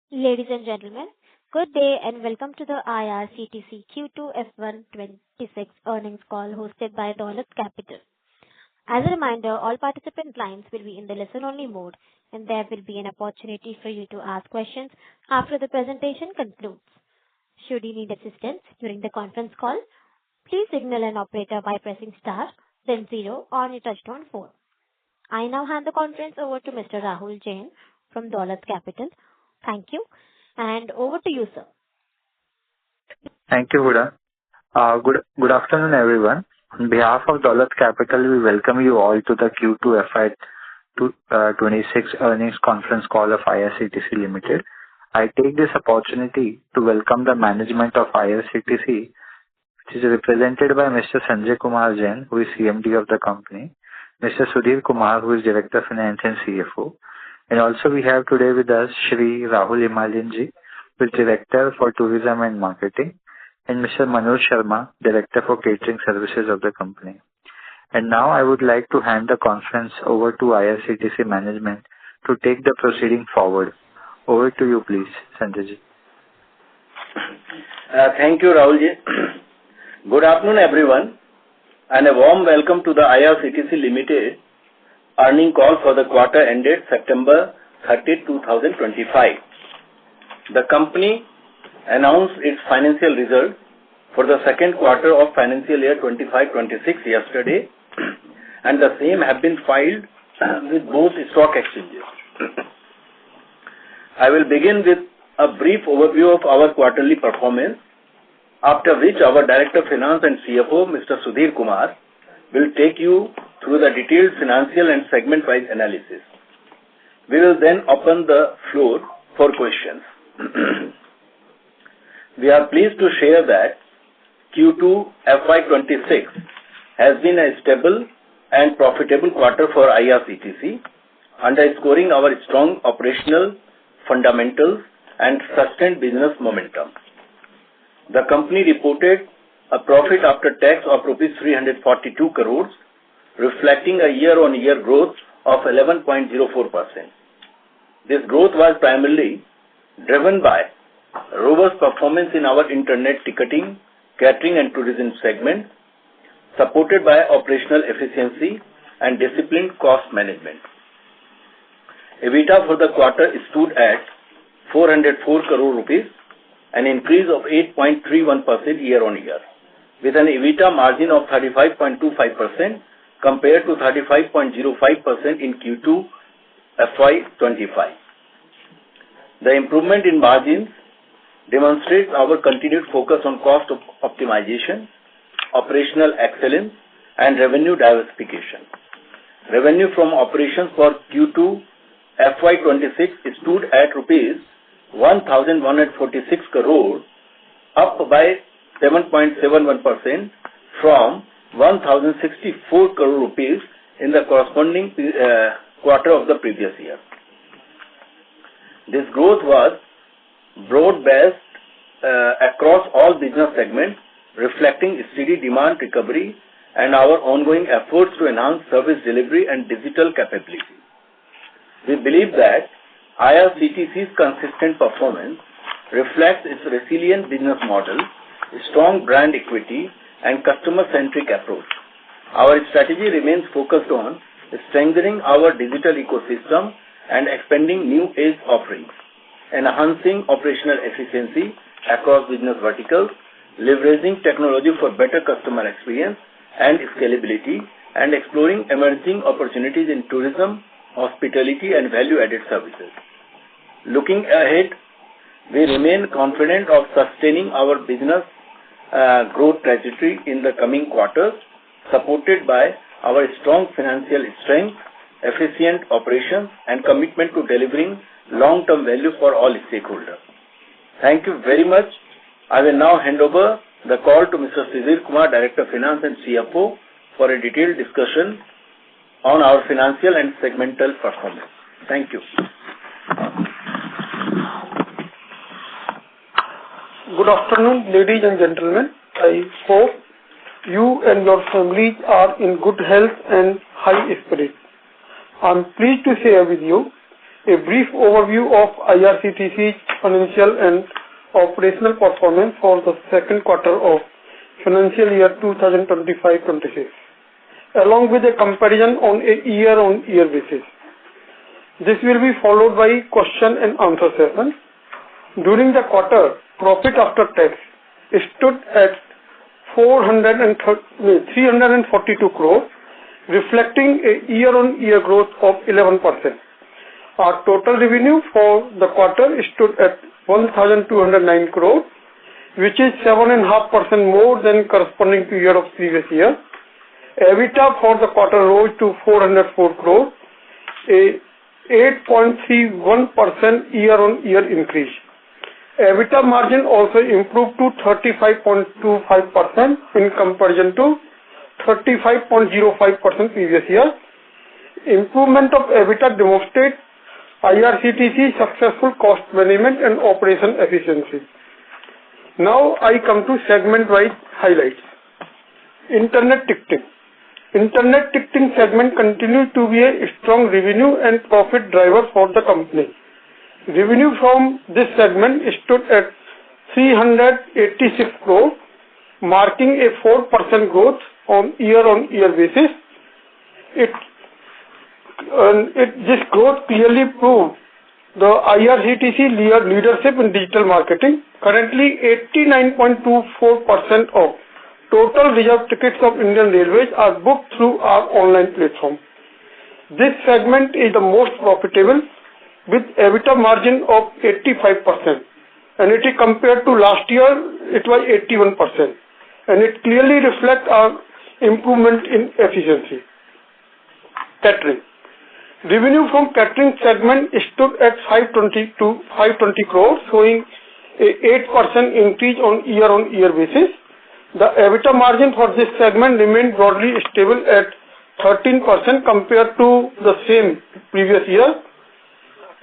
Ladies and gentlemen, good day and welcome to the IRCTC Q2 FY'26 earnings call hosted by Dolat Capital. As a reminder, all participant lines will be in the listen-only mode, and there will be an opportunity for you to ask questions after the presentation concludes. Should you need assistance during the conference call, please signal an operator by pressing star, then 0 on your touchtone phone. I now hand the conference over to Mr. Rahul Jain from Dolat Capital. Thank you, and over to you, sir. Thank you, Huda. Good afternoon, everyone. On behalf of Dolat Capital, we welcome you all to the Q2 FY'26 earnings conference call of IRCTC Ltd. I take this opportunity to welcome the management of IRCTC, which is represented by Mr. Sanjay Kumar Jain, who is CMD of the company, Mr. Sudhir Kumar, who is Director of Finance and CFO, and also we have today with us Shri Rahul Himalianji, who is Director for Tourism and Marketing, and Mr. Manoj Sharma, Director for Catering Services of the company. And now I would like to hand the conference over to IRCTC management to take the proceeding forward. Over to you, please, Sanjay ji. Thank you, Rahul ji. Good afternoon, everyone, and a warm welcome to the IRCTC Ltd. Earning call for the quarter ended September 30, 2025. The company announced its financial results for the second quarter of financial year 25-26 yesterday, and the same have been filed with both stock exchanges. I will begin with a brief overview of our quarterly performance, after which our Director of Finance and CFO, Mr. Sudhir Kumar, will take you through the detailed financial and segment-wise analysis. We will then open the floor for questions. We are pleased to share that Q2 FY'26 has been a stable and profitable quarter for IRCTC, underscoring our strong operational fundamentals and sustained business momentum. The company reported a profit after tax of rupees 342 crores, reflecting a year-on-year growth of 11.04%. This growth was primarily driven by robust performance in our internet ticketing, catering and tourism segment, supported by operational efficiency and disciplined cost management. EBITDA for the quarter stood at 404 crore rupees, an increase of 8.31% year-on-year, with an EBITDA margin of 35.25% compared to 35.05% in Q2 FY'25. The improvement in margins demonstrates our continued focus on cost optimization, operational excellence, and revenue diversification. Revenue from operations for Q2 FY'26 stood at rupees 1,146 crore, up by 7.71% from 1,064 crore rupees in the corresponding quarter of the previous year. This growth was broad-based across all business segments, reflecting steady demand recovery and our ongoing efforts to enhance service delivery and digital capability. We believe that IRCTC's consistent performance reflects its resilient business model, strong brand equity, and customer-centric approach. Our strategy remains focused on strengthening our digital ecosystem and expanding new age offerings, enhancing operational efficiency across business verticals, leveraging technology for better customer experience and scalability, and exploring emerging opportunities in tourism, hospitality, and value-added services. Looking ahead, we remain confident of sustaining our business growth trajectory in the coming quarters, supported by our strong financial strength, efficient operations, and commitment to delivering long-term value for all stakeholders. Thank you very much. I will now hand over the call to Mr. Sudhir Kumar, Director of Finance and CFO, for a detailed discussion on our financial and segmental performance. Thank you. Good afternoon, ladies and gentlemen. I hope you and your families are in good health and high spirits. I am pleased to share with you a brief overview of IRCTC's financial and operational performance for the second quarter of financial year 2025-26, along with a comparison on a year-on-year basis. This will be followed by question and answer session. During the quarter, profit after tax stood at 342 crores, reflecting a year-on-year growth of 11%. Our total revenue for the quarter stood at 1,209 crores, which is 7.5% more than corresponding period of previous year. EBITDA for the quarter rose to 404 crores, a 8.31% year-on-year increase. EBITDA margin also improved to 35.25% in comparison to 35.05% previous year. Improvement of EBITDA demonstrates IRCTC's successful cost management and operation efficiency. Now I come to segment-wise highlights. Internet ticketing. Internet ticketing segment continues to be a strong revenue and profit driver for the company. Revenue from this segment stood at 386 crores, marking a 4% growth on year-on-year basis. This growth clearly proves the IRCTC leadership in digital marketing. Currently, 89.24% of total reserved tickets of Indian Railways are booked through our online platform. This segment is the most profitable, with EBITDA margin of 85%, and it is compared to last year, it was 81%, and it clearly reflects our improvement in efficiency. Catering. Revenue from catering segment stood at 520 crores, showing a 8% increase on year-on-year basis. The EBITDA margin for this segment remained broadly stable at 13% compared to the same previous year.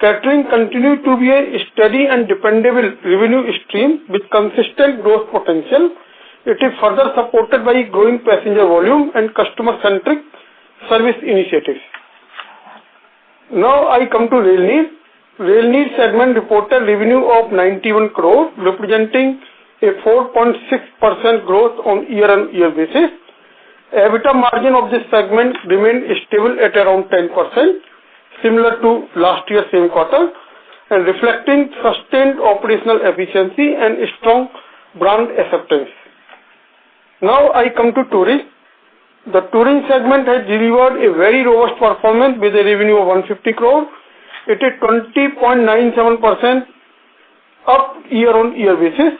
Catering continues to be a steady and dependable revenue stream with consistent growth potential. It is further supported by growing passenger volume and customer-centric service initiatives. Now I come to Rail Neer. Rail Neer segment reported revenue of 91 crores, representing a 4.6% growth on year-on-year basis. EBITDA margin of this segment remained stable at around 10%, similar to last year's same quarter, and reflecting sustained operational efficiency and strong brand acceptance. Now I come to tourism. The tourism segment has delivered a very robust performance with a revenue of 150 crores. It is 20.97% up year-on-year basis.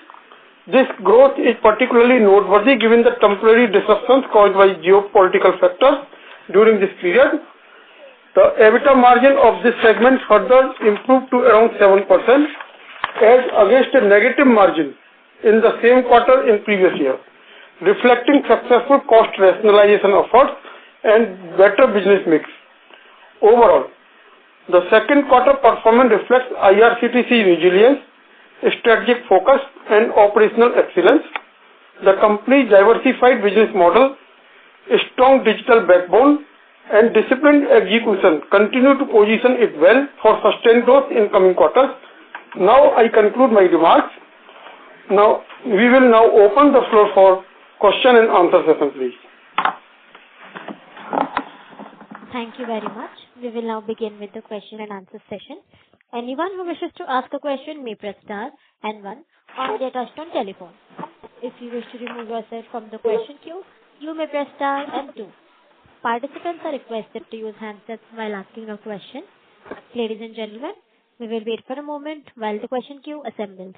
This growth is particularly noteworthy given the temporary disruptions caused by geopolitical factors during this period. The EBITDA margin of this segment further improved to around 7%, as against a negative margin in the same quarter in previous year, reflecting successful cost rationalization efforts and better business mix. Overall, the second quarter performance reflects IRCTC resilience, strategic focus, and operational excellence. The company's diversified business model, strong digital backbone, and disciplined execution continue to position it well for sustained growth in coming quarters. Now I conclude my remarks. Now we will now open the floor for question and answer session, please. Thank you very much. We will now begin with the question and answer session. Anyone who wishes to ask a question may press star and one on their touchtone telephone. If you wish to remove yourself from the question queue, you may press star and two. Participants are requested to use handsets while asking a question. Ladies and gentlemen, we will wait for a moment while the question queue assembles.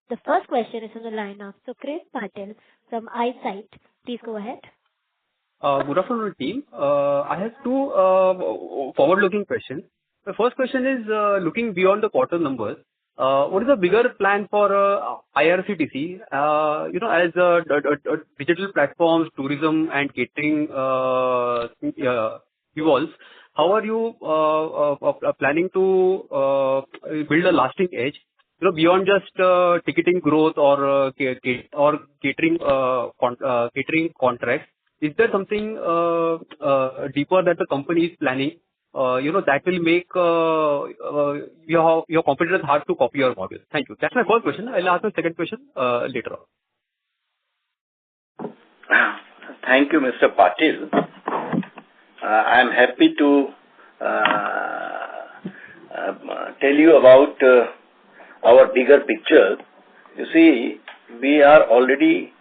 The first question is on the line of Sukrit Patel from iSight. Please go ahead. Good afternoon, team. I have two forward-looking questions. The first question is looking beyond the quarter numbers. What is the bigger plan for IRCTC? As digital platforms, tourism, and catering evolves, how are you planning to build a lasting edge? Beyond just ticketing growth or catering contracts, is there something deeper that the company is planning that will make your competitors hard to copy your model? Thank you. That's my first question. I'll ask the second question later on. Thank you, Mr. Patil. I am happy to tell you about our bigger picture. You see, we are already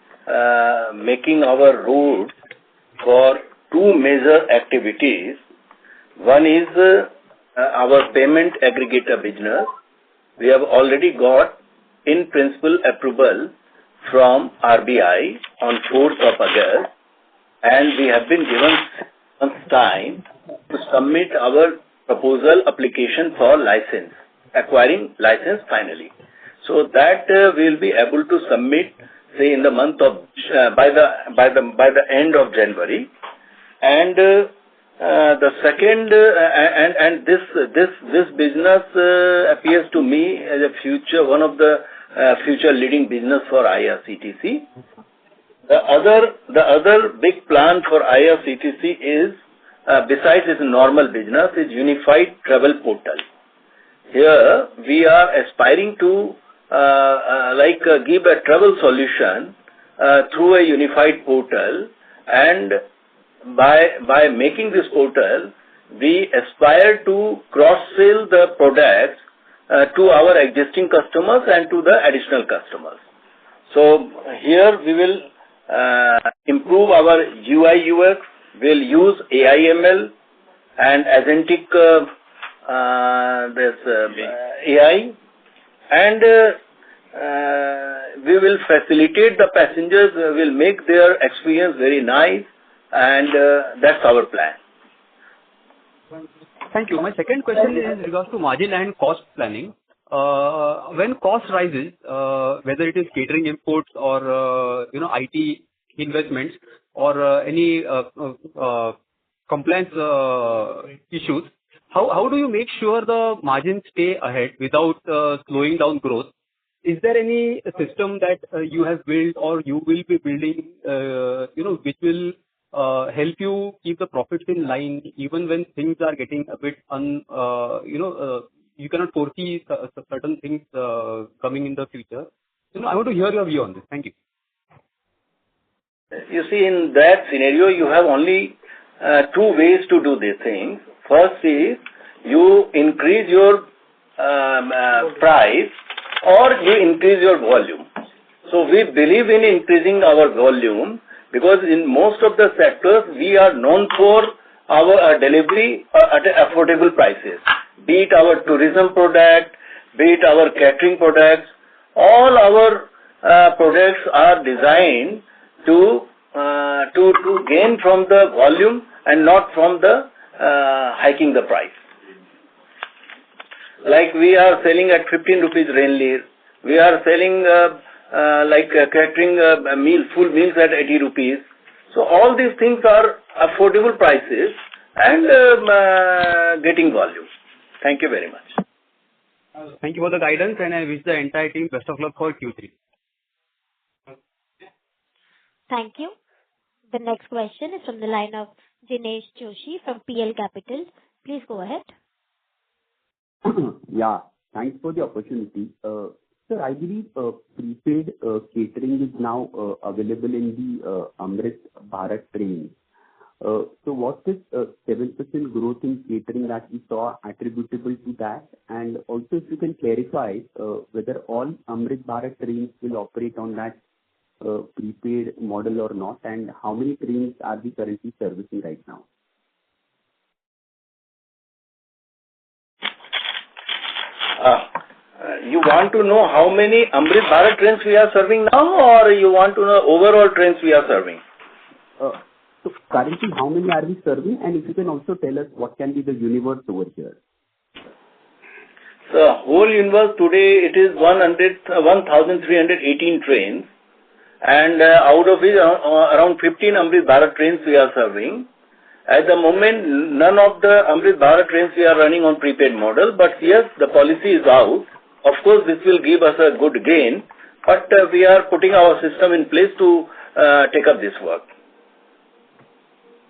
making our road for two major activities. One is our payment aggregator business. We have already got in principle approval from RBI on 4th of August, and we have been given some time to submit our proposal application for license, acquiring license finally. So that we will be able to submit, say, in the month of by the end of January, and the second and this business appears to me as a one of the future leading business for IRCTC. The other big plan for IRCTC is, besides its normal business, is unified travel portal. Here we are aspiring to give a travel solution through a unified portal, and by making this portal, we aspire to cross-sell the products to our existing customers and to the additional customers. So here we will improve our UI UX. We'll use AI/ML and agentic AI, and we will facilitate the passengers. Will make their experience very nice, and that's our plan. Thank you. My second question is in regards to margin and cost planning. When cost rises, whether it is catering imports or IT investments or any compliance issues, how do you make sure the margins stay ahead without slowing down growth? Is there any system that you have built or you will be building, which will help you keep the profits in line even when things are getting a bit you cannot foresee certain things coming in the future? I want to hear your view on this. Thank you. You see, in that scenario, you have only two ways to do these things. First is you increase your price or you increase your volume. So we believe in increasing our volume because in most of the sectors we are known for our delivery at affordable prices. Be it our tourism product, be it our catering products, all our products are designed to gain from the volume and not from the hiking the price. Like we are selling at 15 rupees Rainleer, we are selling catering full meals at 80 rupees. So all these things are affordable prices and getting volume. Thank you very much. Thank you for the guidance, and I wish the entire team best of luck for Q3. Thank you. The next question is from the line of Jinesh Joshi from PL Capital. Please go ahead. Yeah, thanks for the opportunity. Sir, I believe prepaid catering is now available in the Amrit Bharat train. So was this 7% growth in catering that we saw attributable to that? And also if you can clarify whether all Amrit Bharat trains will operate on that prepaid model or not, and how many trains are we currently servicing right now? You want to know how many Amrit Bharat trains we are serving now, or you want to know overall trains we are serving? So currently, how many are we serving? And if you can also tell us what can be the universe over here. The whole universe today, it is 1,318 trains, and out of it, around 15 Amrit Bharat trains we are serving. At the moment, none of the Amrit Bharat trains we are running on prepaid model, but yes, the policy is out. Of course, this will give us a good gain, but we are putting our system in place to take up this work.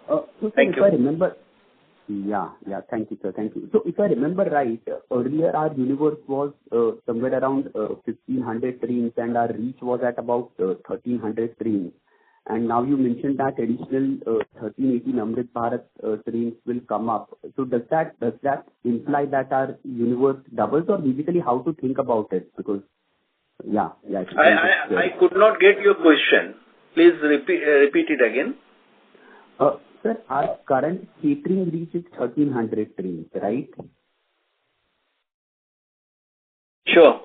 So Thank if you. I remember, Yeah. Thank you, sir. Thank you. So if I remember right, earlier our universe was somewhere around 1,500 trains, and our reach was at about 1,300 trains. And now you mentioned that additional 1,318 Amrit Bharat trains will come up. So does that imply that our universe doubles, or basically how to think about it? Because I could not get your question. Please repeat it again. Sir, our current catering reach is 1,300 trains, right? Sure.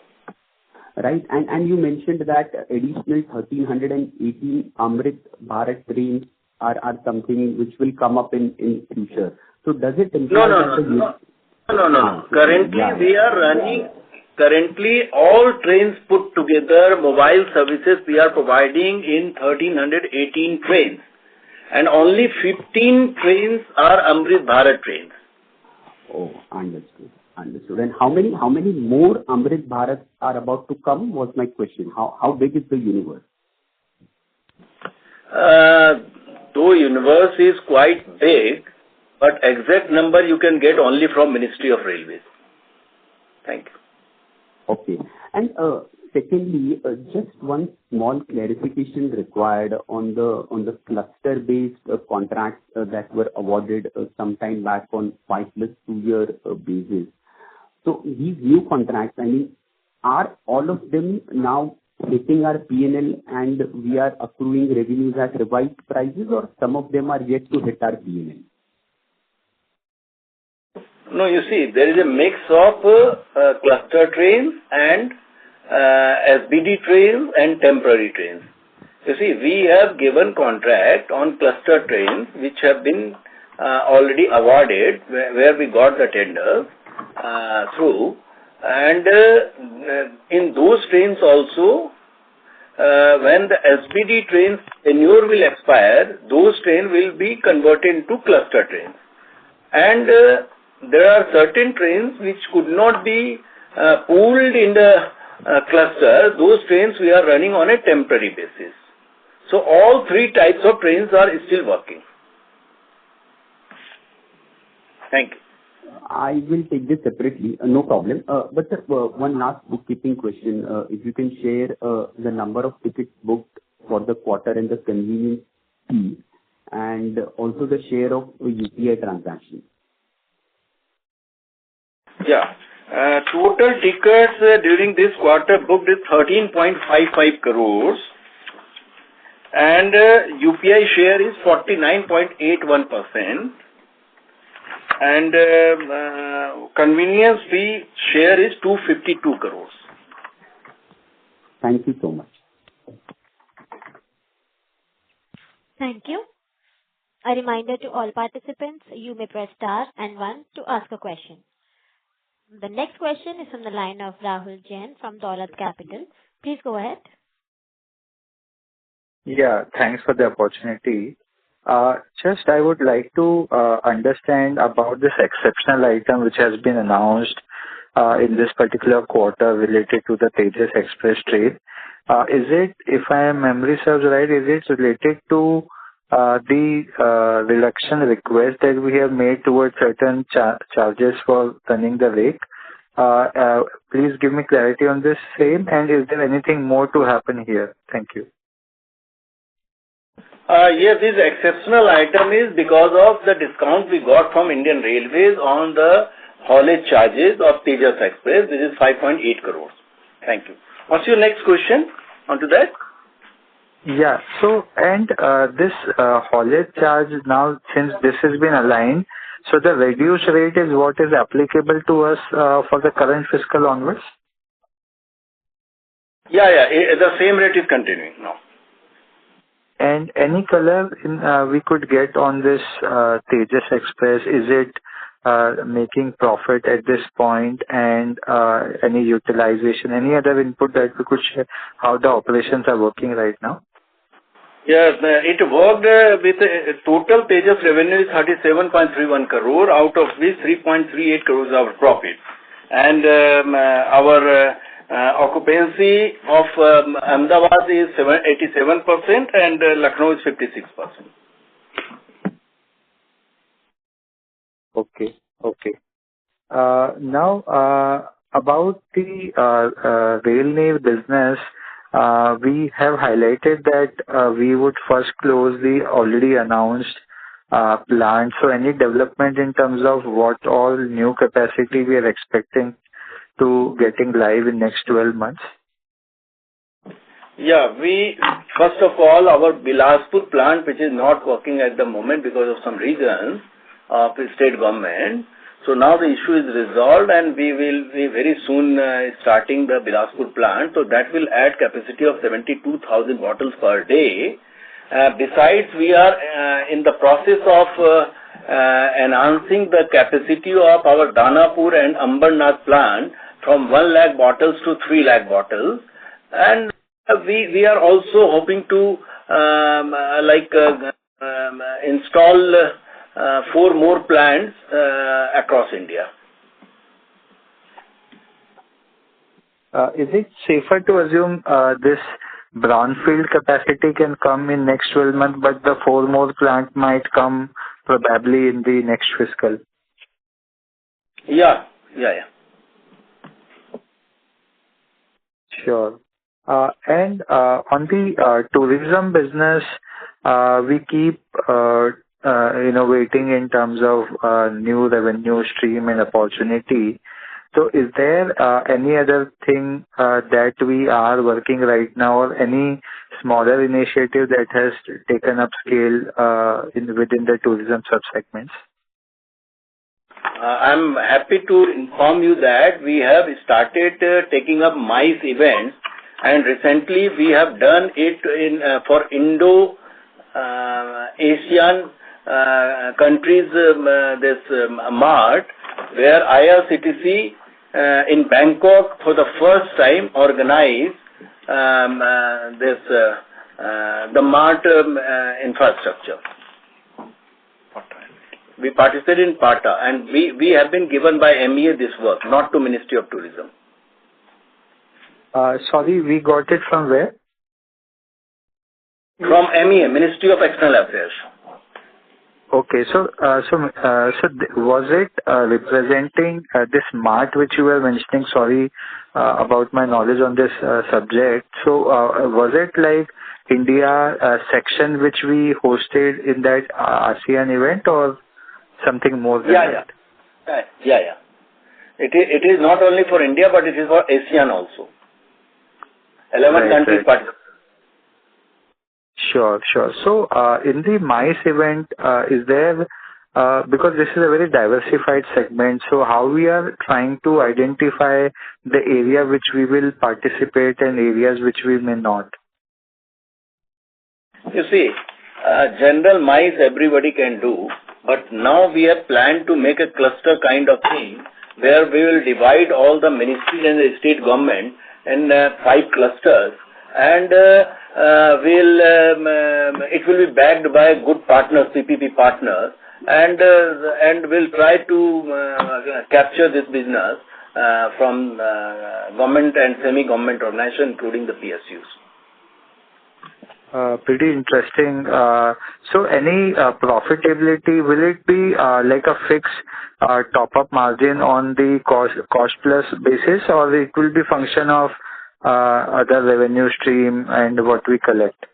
Right. And you mentioned that additional 1,318 Amrit Bharat trains are something which will come up in future. So does it imply No. Currently all trains put together, mobile services we are providing in 1,318 trains. And only 15 trains are Amrit Bharat trains. Oh, understood. And how many more Amrit Bharat are about to come was my question. How big is the universe? Though universe is quite big, but exact number you can get only from Ministry of Railways. Thank you. Okay. And secondly, just one small clarification required on the cluster-based contracts that were awarded some time back on 5+2 year basis. So these new contracts, I mean, are all of them now hitting our P&L and we are accruing revenues at revised prices, or some of them are yet to hit our P&L? No, you see, there is a mix of cluster trains and SBD trains and temporary trains. You see, we have given contract on cluster trains which have been already awarded, where we got the tender through, and in those trains also, when the SBD trains tenure will expire, those trains will be converted into cluster trains. And there are certain trains which could not be pooled in the cluster. Those trains we are running on a temporary basis. So all three types of trains are still working. Thank you. I will take this separately, no problem. But sir, one last bookkeeping question. If you can share the number of tickets booked for the quarter and the convenience fee, and also the share of UPI transactions. Yeah. Total tickets during this quarter booked is 13.55 crores, and UPI share is 49.81%, and convenience fee share is 252 crores. Thank you so much. Thank you. A reminder to all participants, you may press star and 1 to ask a question. The next question is from the line of Rahul Jain from Dolat Capital. Please go ahead. Yeah, thanks for the opportunity. Just I would like to understand about this exceptional item which has been announced in this particular quarter related to the Tejas Express train. Is it, if my memory serves right, is it related to the reduction request that we have made towards certain charges for running the rake? Please give me clarity on this same, and is there anything more to happen here? Thank you. Yes, this exceptional item is because of the discount we got from Indian Railways on the haulage charges of Tejas Express. This is 5.8 crores. Thank you. What's your next question onto that? Yeah. So, and this haulage charge now, since this has been aligned, so the reduced rate is what is applicable to us for the current fiscal onwards? Yeah. The same rate is continuing now. And any color we could get on this Tejas Express? Is it making profit at this point, and any utilization, any other input that we could share, how the operations are working right now? Yes, it worked with total Tejas revenue is 37.31 crore, out of which 3.38 crores our profit. And our occupancy of Ahmedabad is 87% and Lucknow is 56%. Okay. Okay. Now, about the Rail Neer business, we have highlighted that we would first close the already announced plant. So any development in terms of what all new capacity we are expecting to getting live in next 12 months? Yeah, first of all, our Bilaspur plant, which is not working at the moment because of some reasons of the state government. So now the issue is resolved and we will be very soon starting the Bilaspur plant. So that will add capacity of 72,000 bottles per day. Besides, we are in the process of enhancing the capacity of our Danapur and Ambernath plant from 1 lakh bottles to 3 lakh bottles. And we are also hoping to install 4 more plants across India. Is it safer to assume this brownfield capacity can come in next 12 months, but the 4 more plant might come probably in the next fiscal? Yeah. Sure. And on the tourism business, we keep innovating in terms of new revenue stream and opportunity. So is there any other thing that we are working right now, or any smaller initiative that has taken up scale within the tourism subsegments? I'm happy to inform you that we have started taking up MICE events, and recently we have done it for Indo-Asian countries, this Mart, where IRCTC in Bangkok for the first time organized the Mart infrastructure. We participated in PATA, and we have been given by MEA this work, not to Ministry of Tourism. Sorry, we got it from where? From MEA, Ministry of External Affairs. Okay, so was it representing this Mart which you were mentioning? Sorry about my knowledge on this subject. So was it like India section which we hosted in that ASEAN event, or something more than that? Yeah. It is not only for India, but it is for ASEAN also. 11 countries participate. Sure. So, in the MICE event, is there, because this is a very diversified segment, so how we are trying to identify the area which we will participate and areas which we may not? You see, general MICE everybody can do, but now we have planned to make a cluster kind of thing where we will divide all the ministries and the state government in 5 clusters, and it will be backed by good partners, PPP partners, and we'll try to capture this business from government and semi-government organizations, including the PSUs. Pretty interesting. So any profitability, will it be like a fixed top-up margin on the cost plus basis, or it will be function of other revenue stream and what we collect?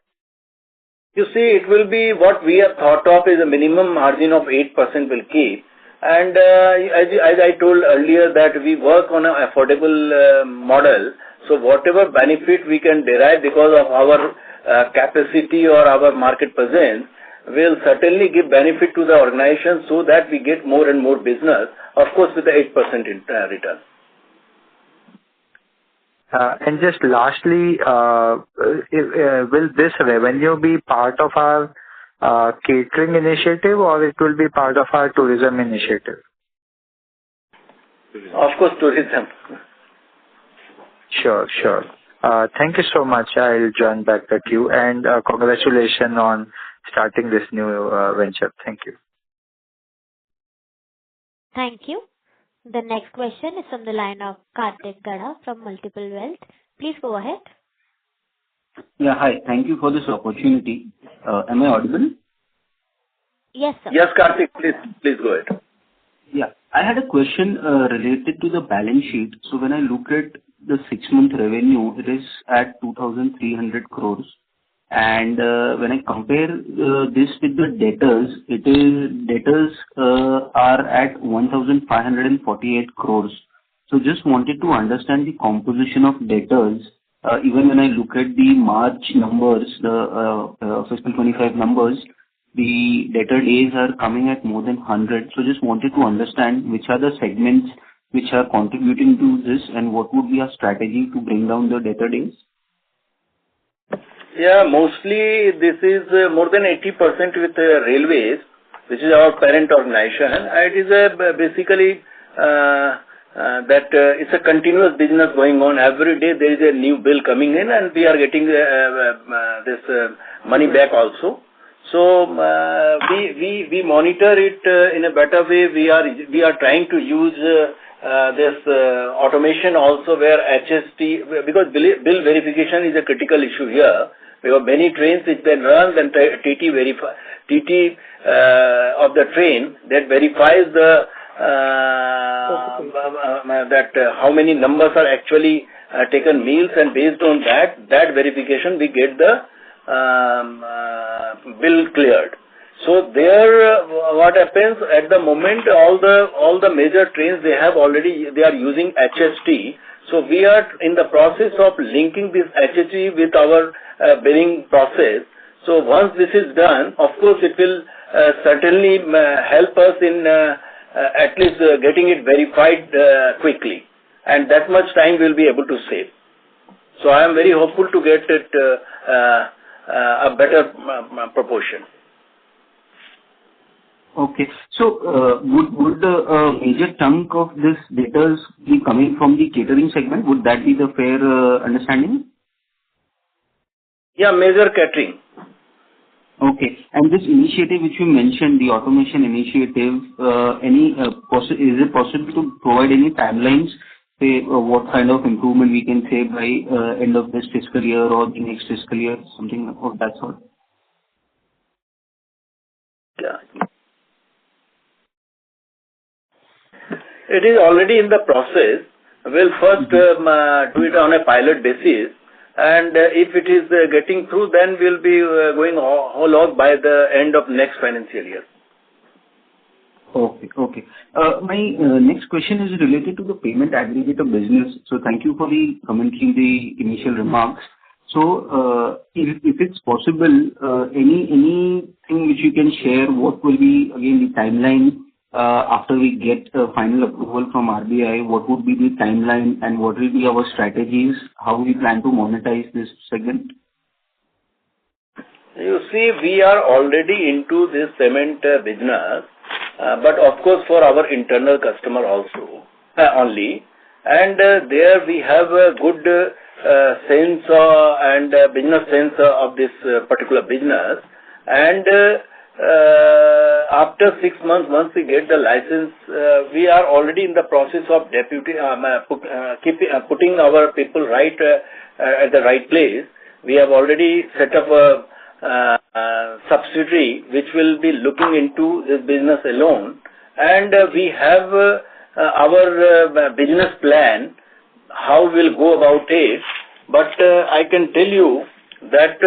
You see, it will be what we have thought of is a minimum margin of 8% will keep. And as I told earlier that we work on an affordable model. So whatever benefit we can derive because of our capacity or our market presence will certainly give benefit to the organization so that we get more and more business, of course with the 8% return. And just lastly, will this revenue be part of our catering initiative, or it will be part of our tourism initiative? Of course, tourism. Sure. Thank you so much. I'll join back the queue, and congratulations on starting this new venture. Thank you. Thank you. The next question is from the line of Kartik Gada from Multiple Wealth. Please go ahead. Yeah, hi. Thank you for this opportunity. Am I audible? Yes, sir. Yes, Kartik, please go ahead. Yeah. I had a question related to the balance sheet. So when I look at the 6-month revenue, it is at 2,300 crores. And when I compare this with the debtors, debtors are at 1,548 crores. So just wanted to understand the composition of debtors. Even when I look at the March numbers, the fiscal 25 numbers, the debtor days are coming at more than 100. So just wanted to understand which are the segments which are contributing to this, and what would be our strategy to bring down the debtor days? Yeah, mostly this is more than 80% with railways, which is our parent organization. It is basically that it's a continuous business going on. Every day there is a new bill coming in, and we are getting this money back also. So we monitor it in a better way. We are trying to use this automation also, where HST, because bill verification is a critical issue here. We have many trains which then run, then TT of the train that verifies the that how many numbers are actually taken meals, and based on that verification we get the bill cleared. So there, what happens at the moment, all the major trains they are using HST. So we are in the process of linking this HST with our billing process. So once this is done, of course it will certainly help us in at least getting it verified quickly, and that much time we'll be able to save. So I am very hopeful to get it a better proportion. Okay. So, would the major chunk of this debtors be coming from the catering segment? Would that be the fair understanding? Yeah, major catering. Okay. And this initiative which you mentioned, the automation initiative, is it possible to provide any timelines, say, what kind of improvement we can say by end of this fiscal year or the next fiscal year, something of that sort? Yeah. It is already in the process. We'll first do it on a pilot basis, and if it is getting through, then we'll be going all out by the end of next financial year. Okay. Okay. My next question is related to the payment aggregator business. So thank you for the commentary, the initial remarks. So, if it's possible, anything which you can share, what will be again the timeline after we get final approval from RBI? What would be the timeline, and what will be our strategies? How we plan to monetize this segment? You see, we are already into this cement business, but of course for our internal customer also only, and there we have a good sense and business sense of this particular business, and after 6 months, once we get the license, we are already in the process of putting our people right at the right place. We have already set up a subsidiary which will be looking into this business alone, and we have our business plan, how we'll go about it. But I can tell you that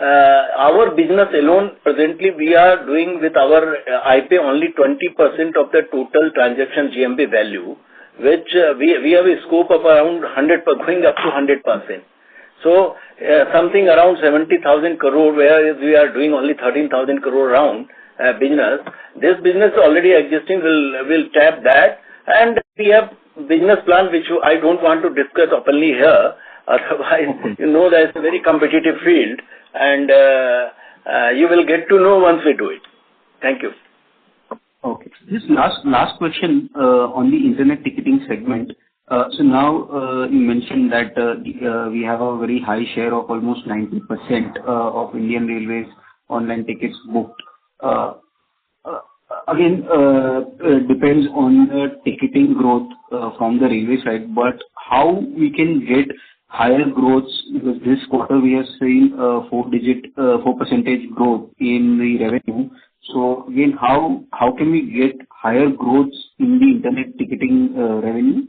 our business alone, presently we are doing with our IP only 20% of the total transaction GMV value, which we have a scope of around 100%, going up to 100%. So something around 70,000 crore, whereas we are doing only 13,000 crore round business. This business already existing will tap that, and we have business plan which I don't want to discuss openly here. Otherwise, you know that it's a very competitive field, and you will get to know once we do it. Thank you. Okay. This last question on the internet ticketing segment. So now you mentioned that we have a very high share of almost 90% of Indian Railways online tickets booked. Again, depends on the ticketing growth from the railway side, but how we can get higher growths, because this quarter we have seen 4% growth in the revenue. So again, how can we get higher growth in the internet ticketing revenue?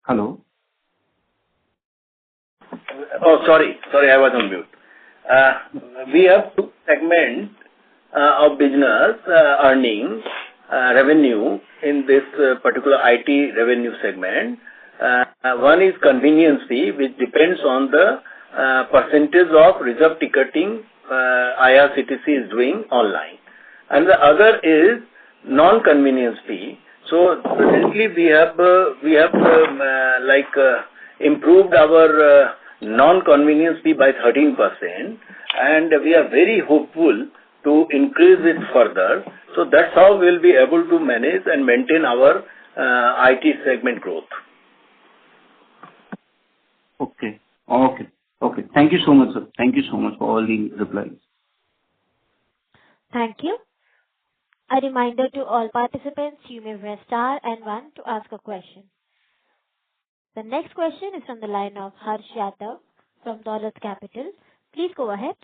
Hello? Oh, sorry, I was on mute. We have two segments of business earning revenue in this particular IT revenue segment. One is convenience fee, which depends on the percentage of reserve ticketing IRCTC is doing online, and the other is non-convenience fee. So presently we have improved our non-convenience fee by 13%, and we are very hopeful to increase it further. So that's how we'll be able to manage and maintain our IT segment growth. Okay. Thank you so much, sir. Thank you so much for all the replies. Thank you. A reminder to all participants, you may press star and one to ask a question. The next question is from the line of Harsh Yadav from Dolat Capital. Please go ahead.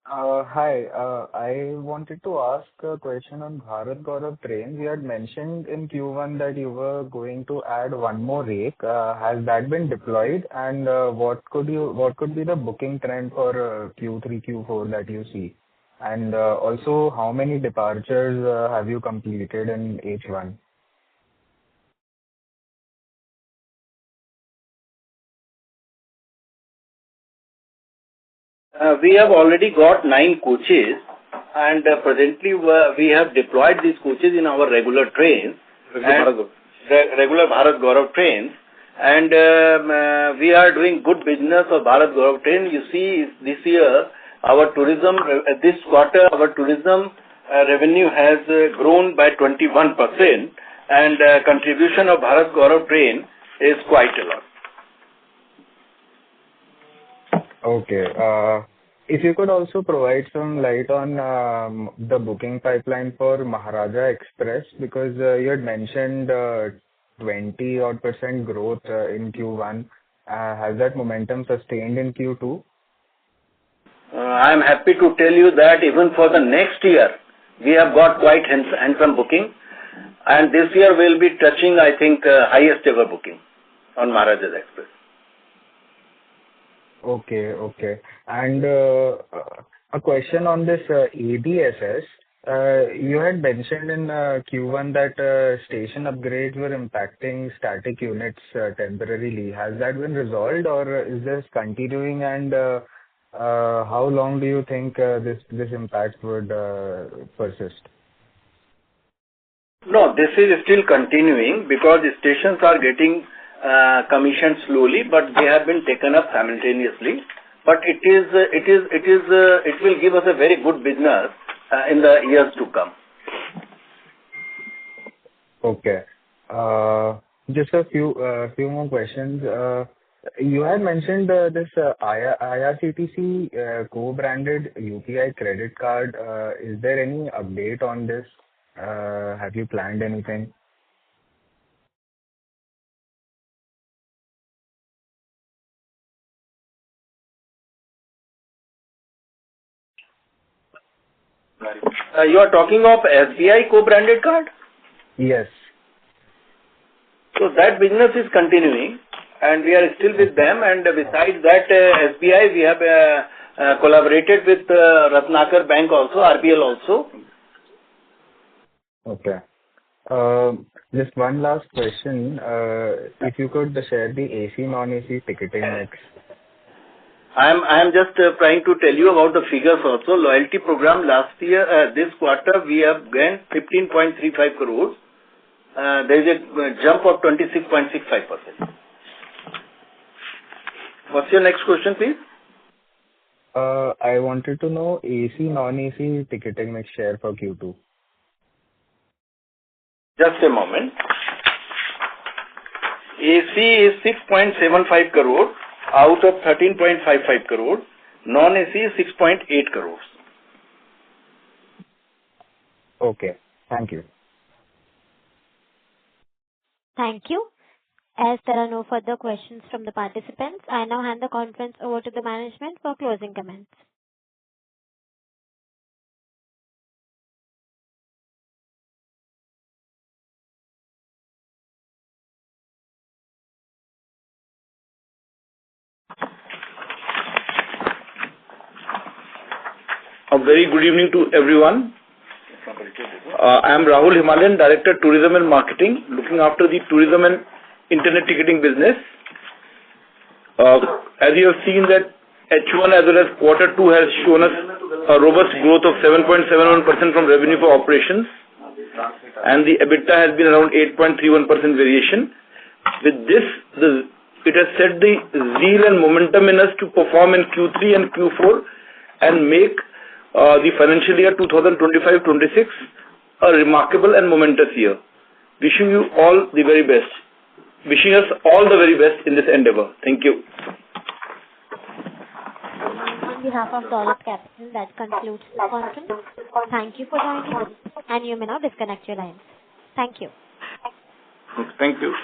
Hi. I wanted to ask a question on Bharat Gaurav trains. You had mentioned in Q1 that you were going to add one more rake. Has that been deployed? And what could be the booking trend for Q3, Q4 that you see? And also, how many departures have you completed in H1? We have already got 9 coaches, and presently we have deployed these coaches in our regular trains, regular Bharat Gaurav trains, and we are doing good business of Bharat Gaurav train. You see, this year, this quarter, our tourism revenue has grown by 21%, and contribution of Bharat Gaurav train is quite a lot. Okay. If you could also provide some light on the booking pipeline for Maharaja Express, because you had mentioned 20% growth in Q1. Has that momentum sustained in Q2? I am happy to tell you that even for the next year, we have got quite handsome booking, and this year we will be touching, I think, highest ever booking on Maharaja Express. Okay. And a question on this ABSS. You had mentioned in Q1 that station upgrades were impacting static units temporarily. Has that been resolved, or is this continuing, and how long do you think this impact would persist? No, this is still continuing because the stations are getting commissioned slowly, but they have been taken up simultaneously. But it will give us a very good business in the years to come. Okay. Just a few more questions. You had mentioned this IRCTC co-branded UPI credit card. Is there any update on this? Have you planned anything? You are talking of SBI co-branded card? Yes. So that business is continuing, and we are still with them. And besides that, SBI, we have collaborated with Ratnakar Bank also, RBL also. Okay. Just one last question. If you could share the AC, non-AC ticketing mix. I am just trying to tell you about the figures also. Loyalty program last year, this quarter, we have gained 15.35 crores. There is a jump of 26.65%. What's your next question, please? I wanted to know AC, non-AC ticketing mix share for Q2. Just a moment. AC is 6.75 crores out of 13.55 crores. Non-AC is 6.8 crores. Okay. Thank you. Thank you. As there are no further questions from the participants, I now hand the conference over to the management for closing comments. A very good evening to everyone. I am Rahul Himalayan, Director Tourism and Marketing, looking after the tourism and internet ticketing business. As you have seen that H1 as well as Q2 has shown us a robust growth of 7.71% from revenue for operations, and the EBITDA has been around 8.31% variation. With this, it has set the zeal and momentum in us to perform in Q3 and Q4 and make the financial year 2025-26 a remarkable and momentous year. Wishing you all the very best. Wishing us all the very best in this endeavor. Thank you. On behalf of Dolat Capital, that concludes the conference. Thank you for joining us, and you may now disconnect your lines. Thank you. Thank you.